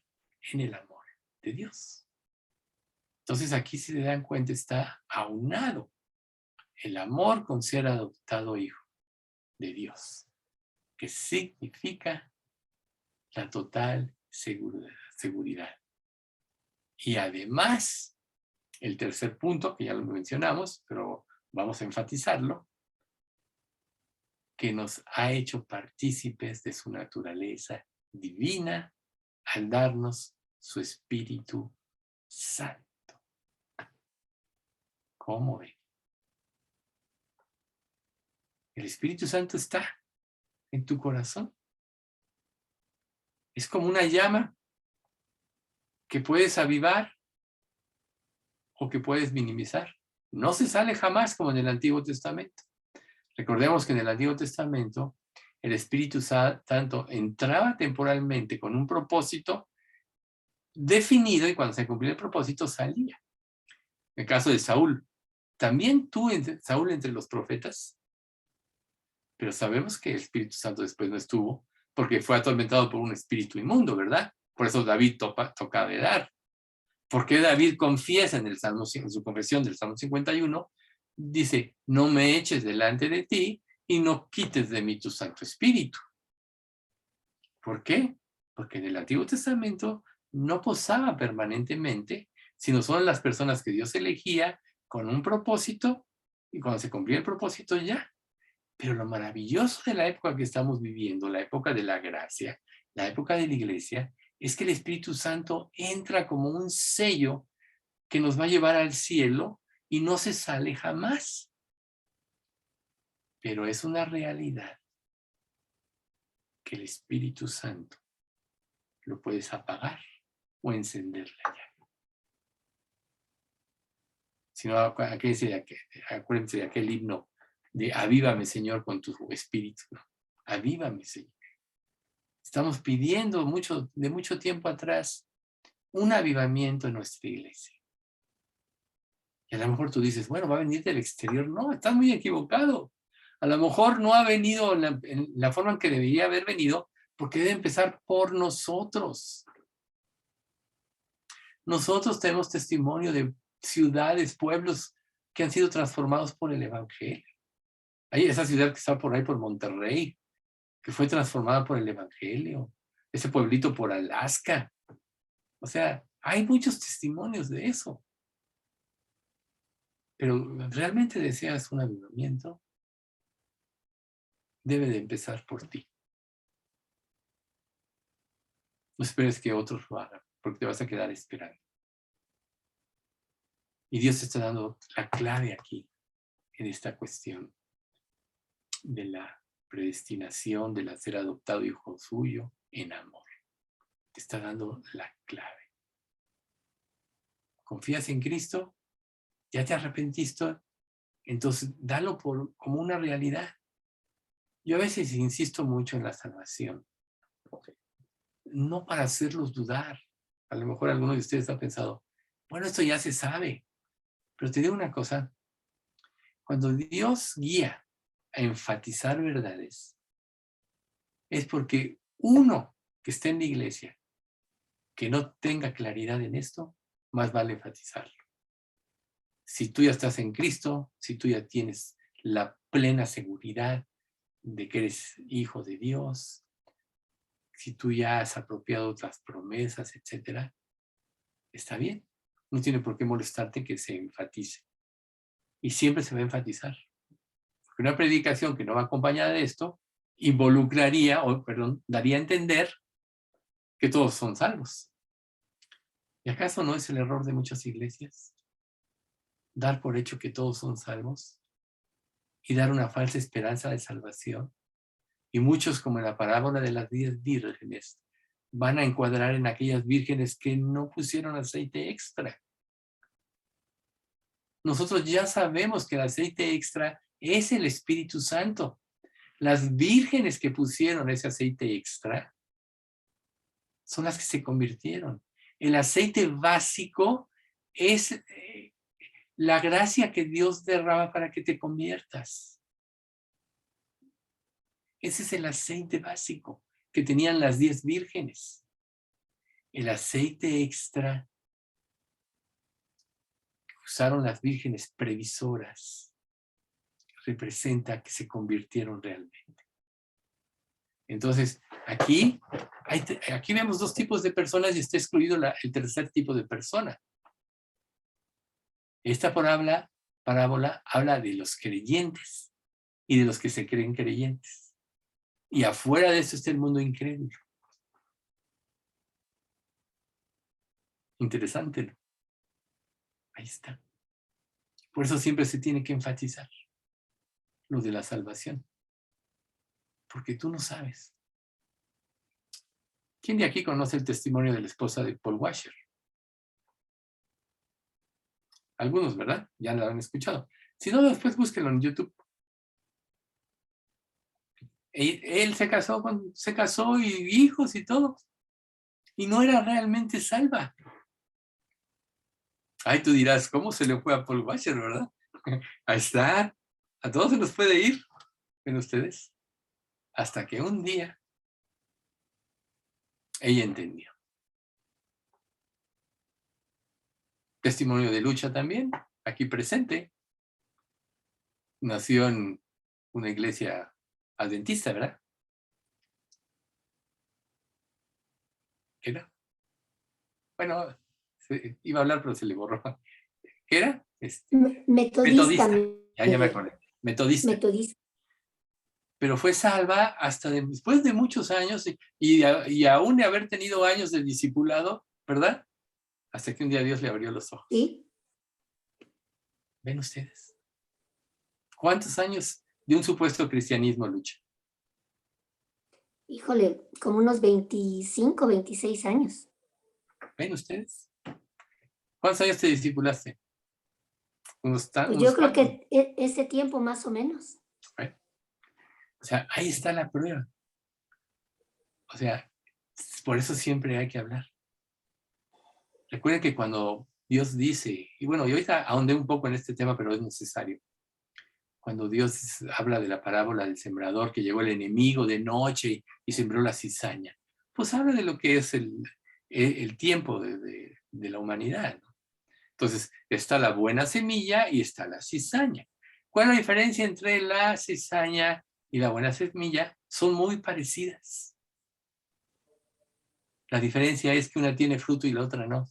S2: en el amor de Dios. Entonces aquí, si se dan cuenta, está aunado el amor con ser adoptado hijo de Dios, que significa la total seguridad. Y además, el tercer punto, que ya lo mencionamos, pero vamos a enfatizarlo, que nos ha hecho partícipes de su naturaleza divina al darnos su Espíritu Santo. ¿Cómo ven? El Espíritu Santo está en tu corazón. Es como una llama que puedes avivar o que puedes minimizar. No se sale jamás como en el Antiguo Testamento. Recordemos que en el Antiguo Testamento el Espíritu Santo entraba temporalmente con un propósito definido y cuando se cumplía el propósito salía. En el caso de Saúl, también tuvo Saúl entre los profetas, pero sabemos que el Espíritu Santo después no estuvo porque fue atormentado por un espíritu inmundo, ¿verdad? Por eso David toca velar. ¿Por qué David confiesa en su confesión del Salmo 51? Dice, no me eches delante de ti y no quites de mí tu Santo Espíritu. ¿Por qué? Porque en el Antiguo Testamento no posaba permanentemente, sino son las personas que Dios elegía con un propósito y cuando se cumplía el propósito ya. Pero lo maravilloso de la época que estamos viviendo, la época de la gracia, la época de la iglesia, es que el Espíritu Santo entra como un sello que nos va a llevar al cielo y no se sale jamás. Pero es una realidad que el Espíritu Santo lo puedes apagar o encender la llama. Si no, acuérdense de aquel himno de avívame, Señor, con tu espíritu. ¿No? Avívame, Señor. Estamos pidiendo de mucho tiempo atrás un avivamiento en nuestra iglesia. Y a lo mejor tú dices, bueno, va a venir del exterior. No, estás muy equivocado. A lo mejor no ha venido en la forma en que debería haber venido, porque debe empezar por nosotros. Nosotros tenemos testimonio de ciudades, pueblos que han sido transformados por el Evangelio. Hay esa ciudad que está por ahí, por Monterrey, que fue transformada por el Evangelio. Ese pueblito por Alaska. O sea, hay muchos testimonios de eso. Pero ¿realmente deseas un avivamiento? Debe de empezar por ti. No esperes que otros lo hagan, porque te vas a quedar esperando. Y Dios te está dando la clave aquí, en esta cuestión de la predestinación, del ser adoptado hijo suyo en amor. Te está dando la clave. ¿Confías en Cristo? ¿Ya te arrepentiste? Entonces, dalo como una realidad. Yo a veces insisto mucho en la salvación. No para hacerlos dudar. A lo mejor alguno de ustedes ha pensado, bueno, esto ya se sabe. Pero te digo una cosa. Cuando Dios guía a enfatizar verdades, es porque uno que esté en la iglesia, que no tenga claridad en esto, más vale enfatizarlo. Si tú ya estás en Cristo, si tú ya tienes la plena seguridad de que eres hijo de Dios, si tú ya has apropiado otras promesas, etcétera, está bien. No tiene por qué molestarte que se enfatice. Y siempre se va a enfatizar. Porque una predicación que no va acompañada de esto daría a entender que todos son salvos. ¿Y acaso no es el error de muchas iglesias? Dar por hecho que todos son salvos y dar una falsa esperanza de salvación. Y muchos, como en la parábola de las 10 vírgenes, van a encuadrar en aquellas vírgenes que no pusieron aceite extra. Nosotros ya sabemos que el aceite extra es el Espíritu Santo. Las vírgenes que pusieron ese aceite extra son las que se convirtieron. El aceite básico es la gracia que Dios derrama para que te conviertas. Ese es el aceite básico que tenían las 10 vírgenes. El aceite extra que usaron las vírgenes previsoras representa que se convirtieron realmente. Entonces, aquí vemos dos tipos de personas y está excluido el tercer tipo de persona. Esta parábola habla de los creyentes y de los que se creen creyentes. Y afuera de eso está el mundo incrédulo. Interesante, ¿no? Ahí está. Por eso siempre se tiene que enfatizar lo de la salvación. Porque tú no sabes. ¿Quién de aquí conoce el testimonio de la esposa de Paul Washer? Algunos, ¿verdad? Ya lo han escuchado. Si no, después búsquenlo en YouTube. Él se casó y hijos y todo. Y no era realmente salva. Ay, tú dirás, ¿cómo se le fue a Paul Washer, verdad? Ahí está. A todos se nos puede ir. ¿Ven ustedes? Hasta que un día ella entendió. Testimonio de lucha también, aquí presente. Nació en una iglesia adventista, ¿verdad? ¿Qué era? Bueno, iba a hablar, pero se le borró. ¿Qué era?
S3: Metodista.
S2: Ya me acordé. Metodista. Pero fue salva hasta después de muchos años y aún de haber tenido años de discipulado, ¿verdad? Hasta que un día Dios le abrió los ojos.
S3: ¿Sí?
S2: ¿Ven ustedes? ¿Cuántos años de un supuesto cristianismo lucha?
S3: Híjole, como unos 25, 26 años.
S2: ¿Ven ustedes? ¿Cuántos años te discipulaste?
S3: Pues yo creo que ese tiempo más o menos.
S2: ¿Ven? O sea, ahí está la prueba. O sea, por eso siempre hay que hablar. Recuerden que cuando Dios dice, y bueno, yo ahorita ahondé un poco en este tema, pero es necesario. Cuando Dios habla de la parábola del sembrador, que llegó el enemigo de noche y sembró la cizaña, pues habla de lo que es el tiempo de la humanidad, ¿no? Entonces, está la buena semilla y está la cizaña. ¿Cuál es la diferencia entre la cizaña y la buena semilla? Son muy parecidas. La diferencia es que una tiene fruto y la otra no.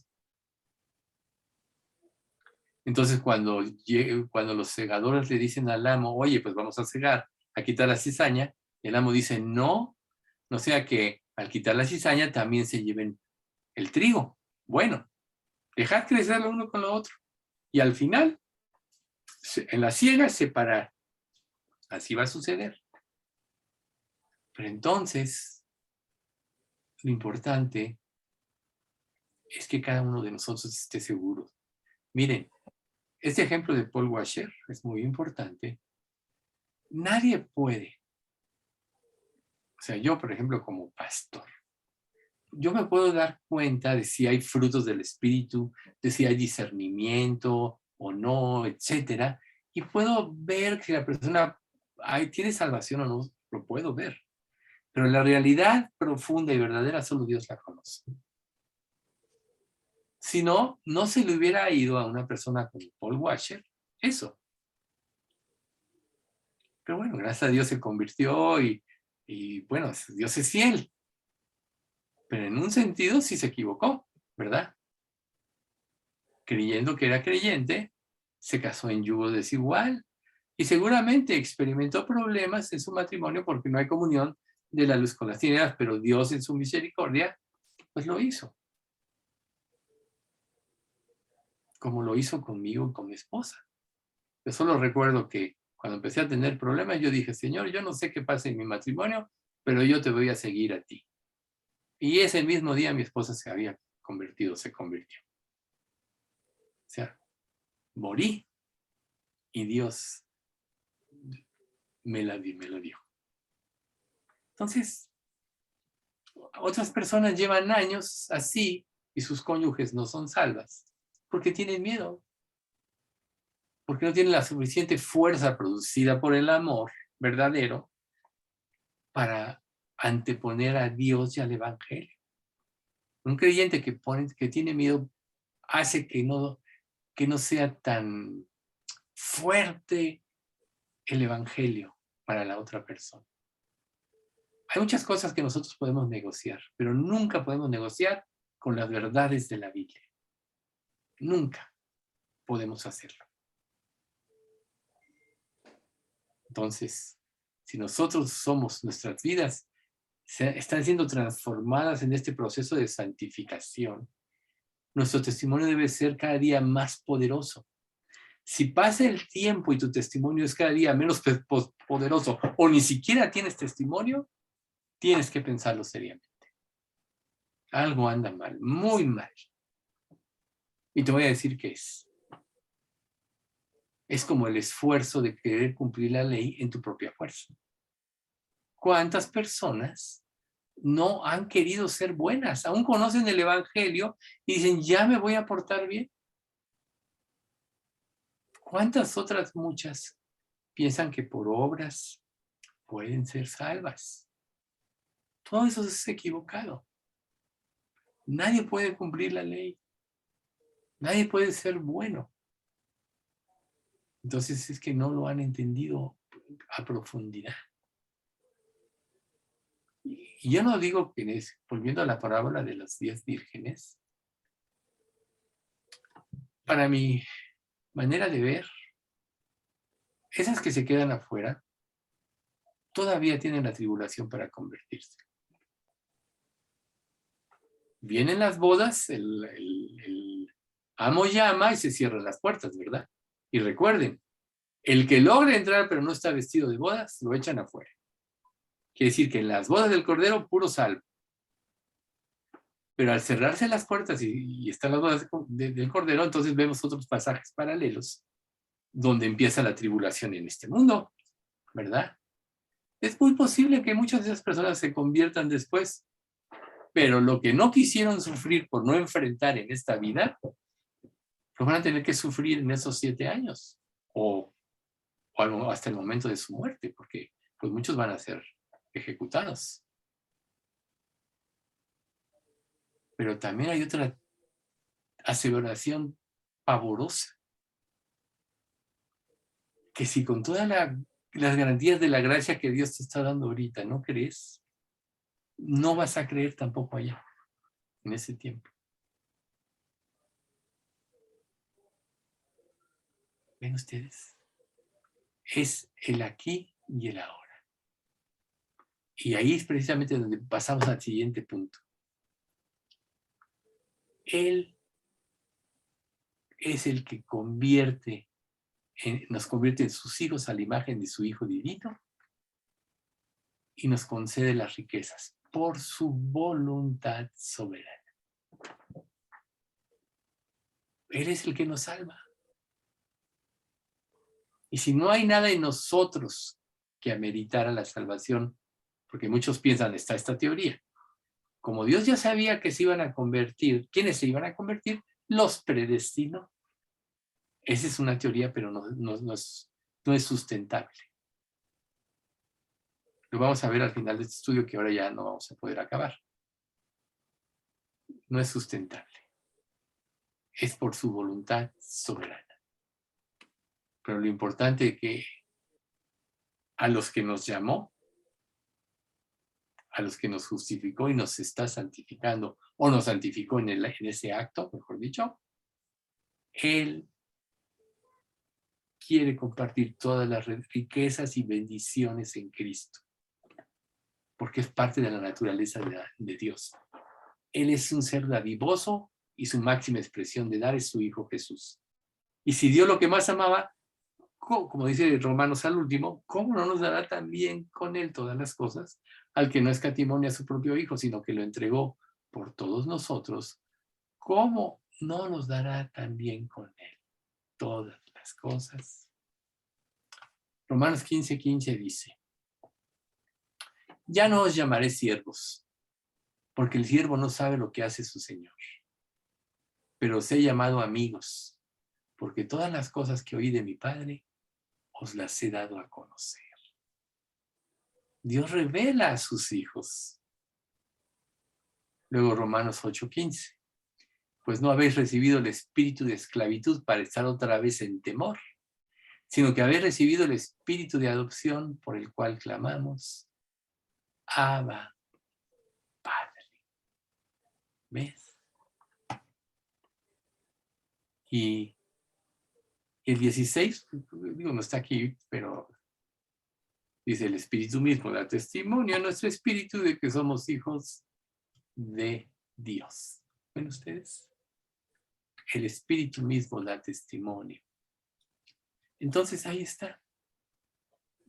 S2: Entonces, cuando los segadores le dicen al amo, oye, pues vamos a segar, a quitar la cizaña, el amo dice, no sea que al quitar la cizaña también se lleven el trigo. Bueno, dejad crecer lo uno con lo otro. Y al final, en la siega, separar. Así va a suceder. Pero entonces, lo importante es que cada uno de nosotros esté seguro. Miren, este ejemplo de Paul Washer es muy importante. Nadie puede. O sea, yo, por ejemplo, como pastor, yo me puedo dar cuenta de si hay frutos del Espíritu, de si hay discernimiento o no, etcétera, y puedo ver si la persona tiene salvación o no, lo puedo ver. Pero la realidad profunda y verdadera solo Dios la conoce. Si no, no se le hubiera ido a una persona como Paul Washer eso. Pero bueno, gracias a Dios se convirtió y bueno, Dios es fiel. Pero en un sentido sí se equivocó, ¿verdad? Creyendo que era creyente, se casó en yugo desigual y seguramente experimentó problemas en su matrimonio porque no hay comunión de la luz con las tinieblas, pero Dios en su misericordia, pues lo hizo. Como lo hizo conmigo y con mi esposa. Yo solo recuerdo que cuando empecé a tener problemas, yo dije, Señor, yo no sé qué pasa en mi matrimonio, pero yo te voy a seguir a ti. Y ese mismo día mi esposa se convirtió. O sea, morí y Dios me lo dio. Entonces, otras personas llevan años así y sus cónyuges no son salvas porque tienen miedo, porque no tienen la suficiente fuerza producida por el amor verdadero para anteponer a Dios y al Evangelio. Un creyente que tiene miedo hace que no sea tan fuerte el Evangelio para la otra persona. Hay muchas cosas que nosotros podemos negociar, pero nunca podemos negociar con las verdades de la Biblia. Nunca podemos hacerlo. Entonces, si nosotros nuestras vidas están siendo transformadas en este proceso de santificación, nuestro testimonio debe ser cada día más poderoso. Si pasa el tiempo y tu testimonio es cada día menos poderoso o ni siquiera tienes testimonio, tienes que pensarlo seriamente. Algo anda mal, muy mal. Y te voy a decir qué es. Es como el esfuerzo de querer cumplir la ley en tu propia fuerza. ¿Cuántas personas no han querido ser buenas? Aún conocen el Evangelio y dicen, ya me voy a portar bien. ¿Cuántas otras muchas piensan que por obras pueden ser salvas? Todo eso es equivocado. Nadie puede cumplir la ley. Nadie puede ser bueno. Entonces es que no lo han entendido a profundidad. Y yo no digo que, volviendo a la parábola de las 10 vírgenes, para mi manera de ver, esas que se quedan afuera todavía tienen la tribulación para convertirse. Vienen las bodas, el amo llama y se cierran las puertas, ¿verdad? Y recuerden, el que logra entrar pero no está vestido de bodas, lo echan afuera. Quiere decir que en las bodas del Cordero, puro salvo. Pero al cerrarse las puertas y están las bodas del Cordero, entonces vemos otros pasajes paralelos donde empieza la tribulación en este mundo, ¿verdad? Es muy posible que muchas de esas personas se conviertan después, pero lo que no quisieron sufrir por no enfrentar en esta vida, lo van a tener que sufrir en esos 7 años o hasta el momento de su muerte, porque pues muchos van a ser ejecutados. Pero también hay otra aseveración pavorosa, que si con todas las garantías de la gracia que Dios te está dando ahorita no crees, no vas a creer tampoco allá, en ese tiempo. ¿Ven ustedes? Es el aquí y el ahora. Y ahí es precisamente donde pasamos al siguiente punto. Él es el que nos convierte en sus hijos a la imagen de su Hijo divino y nos concede las riquezas por su voluntad soberana. Él es el que nos salva. Y si no hay nada en nosotros que ameritara la salvación, porque muchos piensan, está esta teoría, como Dios ya sabía que se iban a convertir, ¿quiénes se iban a convertir? Los predestinó. Esa es una teoría, pero no es sustentable. Lo vamos a ver al final de este estudio, que ahora ya no vamos a poder acabar. No es sustentable. Es por su voluntad soberana. Pero lo importante es que a los que nos llamó, a los que nos justificó y nos está santificando, o nos santificó en ese acto, mejor dicho. Él quiere compartir todas las riquezas y bendiciones en Cristo, porque es parte de la naturaleza de Dios. Él es un ser dadivoso y su máxima expresión de dar es su Hijo Jesús. Y si dio lo que más amaba, como dice Romanos al último, ¿cómo no nos dará también con él todas las cosas? Al que no escatimó ni a su propio Hijo, sino que lo entregó por todos nosotros, ¿cómo no nos dará también con él todas las cosas? Romanos 15:15 dice, ya no os llamaré siervos, porque el siervo no sabe lo que hace su Señor, pero os he llamado amigos, porque todas las cosas que oí de mi Padre os las he dado a conocer. Dios revela a sus hijos. Luego Romanos 8:15. Pues no habéis recibido el espíritu de esclavitud para estar otra vez en temor, sino que habéis recibido el espíritu de adopción por el cual clamamos, Abba, Padre. ¿Ves? Y el 16, digo, no está aquí, pero dice, el espíritu mismo da testimonio a nuestro espíritu de que somos hijos de Dios. ¿Ven ustedes? El espíritu mismo da testimonio. Entonces ahí está.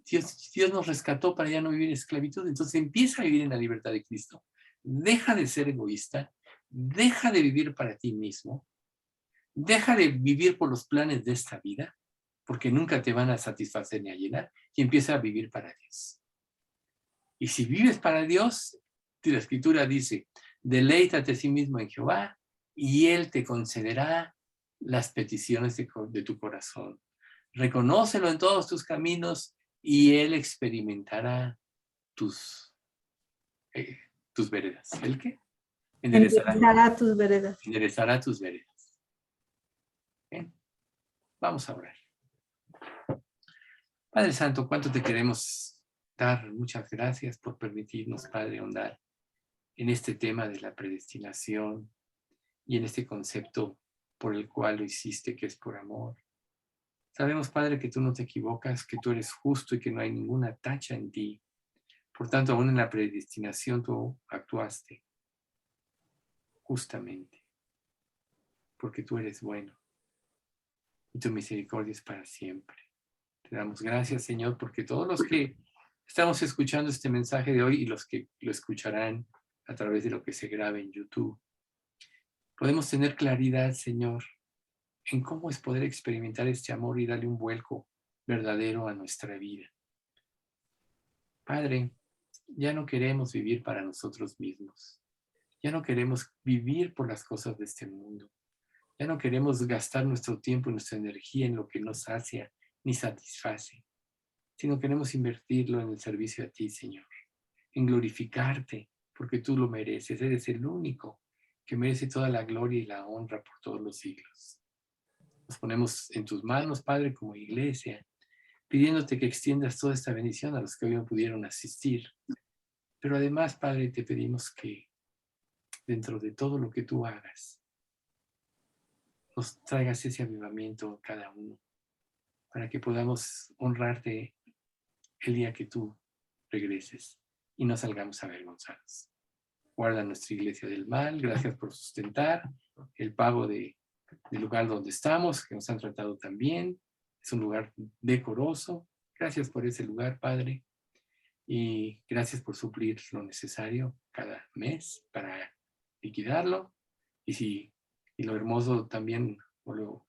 S2: Dios nos rescató para ya no vivir en esclavitud, entonces empieza a vivir en la libertad de Cristo. Deja de ser egoísta, deja de vivir para ti mismo, deja de vivir por los planes de esta vida, porque nunca te van a satisfacer ni a llenar, y empieza a vivir para Dios. Y si vives para Dios, la Escritura dice, deleítate a sí mismo en Jehová, y Él te concederá las peticiones de tu corazón. Reconócelo en todos tus caminos, y Él experimentará tus veredas. ¿El qué?
S4: Enderezará tus veredas.
S2: Enderezará tus veredas. Bien, vamos a orar. Padre Santo, ¿cuánto te queremos dar? Muchas gracias por permitirnos, Padre, ahondar en este tema de la predestinación y en este concepto por el cual lo hiciste, que es por amor. Sabemos, Padre, que tú no te equivocas, que tú eres justo y que no hay ninguna tacha en ti. Por tanto, aún en la predestinación tú actuaste justamente, porque tú eres bueno y tu misericordia es para siempre. Te damos gracias, Señor, porque todos los que estamos escuchando este mensaje de hoy y los que lo escucharán a través de lo que se grabe en YouTube, podemos tener claridad, Señor, en cómo es poder experimentar este amor y darle un vuelco verdadero a nuestra vida. Padre, ya no queremos vivir para nosotros mismos. Ya no queremos vivir por las cosas de este mundo. Ya no queremos gastar nuestro tiempo y nuestra energía en lo que nos sacia ni satisface, sino queremos invertirlo en el servicio a ti, Señor, en glorificarte, porque tú lo mereces. Eres el único que merece toda la gloria y la honra por todos los siglos. Nos ponemos en tus manos, Padre, como iglesia, pidiéndote que extiendas toda esta bendición a los que hoy no pudieron asistir. Pero además, Padre, te pedimos que dentro de todo lo que tú hagas, nos traigas ese avivamiento a cada uno, para que podamos honrarte el día que tú regreses y no salgamos avergonzados. Guarda nuestra iglesia del mal. Gracias por sustentar el pago del lugar donde estamos, que nos han tratado tan bien. Es un lugar decoroso. Gracias por ese lugar, Padre. Y gracias por suplir lo necesario cada mes para liquidarlo. Y lo hermoso también, lo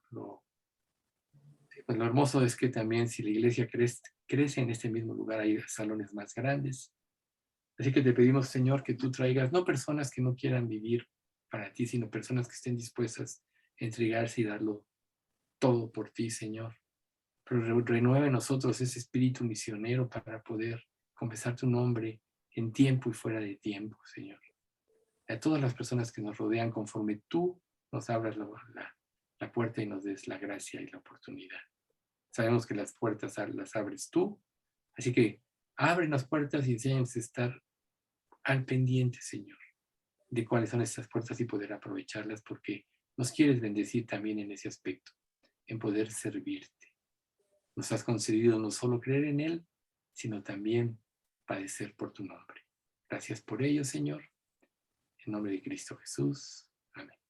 S2: hermoso es que también si la iglesia crece en este mismo lugar, hay salones más grandes. Así que te pedimos, Señor, que tú traigas no personas que no quieran vivir para ti, sino personas que estén dispuestas a entregarse y darlo todo por ti, Señor. Pero renueve en nosotros ese espíritu misionero para poder confesar tu nombre en tiempo y fuera de tiempo, Señor. A todas las personas que nos rodean, conforme tú nos abras la puerta y nos des la gracia y la oportunidad. Sabemos que las puertas las abres tú, Así que ábrenos puertas y enséñanos a estar al pendiente, Señor, de cuáles son estas puertas y poder aprovecharlas, porque nos quieres bendecir también en ese aspecto, en poder servirte. Nos has concedido no solo creer en Él, sino también padecer por tu nombre. Gracias por ello, Señor. En nombre de Cristo Jesús. Amén.